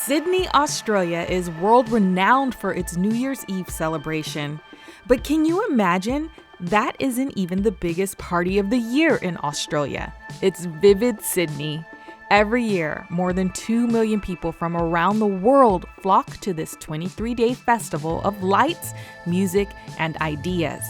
Sydney, Australia is world-renowned for its New Year's Eve celebration. But can you imagine? That isn't even the biggest party of the year in Australia. It's Vivid Sydney. Every year, more than 2 million people from around the world flock to this 23-day festival of lights, music, and ideas.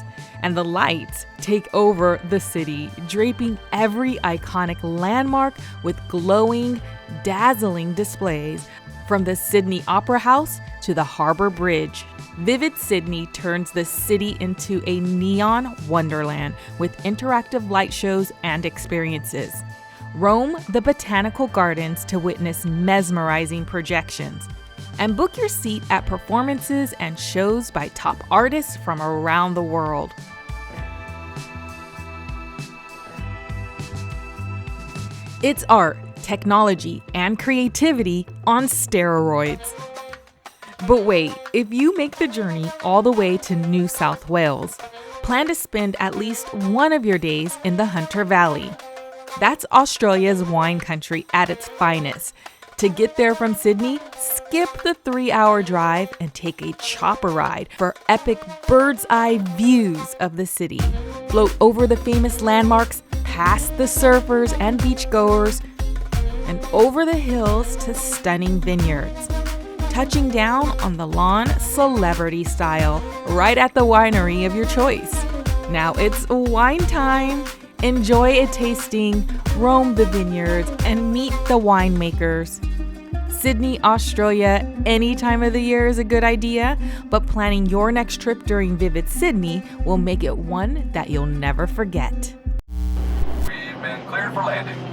And the lights take over the city, draping every iconic landmark with glowing, dazzling displays from the Sydney Opera House to the Harbour Bridge. Vivid Sydney turns the city into a neon wonderland with interactive light shows and experiences. Roam the botanical gardens to witness mesmerizing projections. And book your seat at performances and shows by top artists from around the world. It's art, technology, and creativity on steroids. But wait, if you make the journey all the way to New South Wales, plan to spend at least one of your days in the Hunter Valley. That's Australia's wine country at its finest. To get there from Sydney, skip the 3-hour drive and take a chopper ride for epic bird's eye views of the city. Float over the famous landmarks, past the surfers and beachgoers, and over the hills to stunning vineyards. Touching down on the lawn celebrity style, right at the winery of your choice. Now it's wine time. Enjoy a tasting, roam the vineyards, and meet the winemakers. Sydney, Australia, any time of the year is a good idea, but planning your next trip during Vivid Sydney will make it one that you'll never forget. We've been cleared for landing.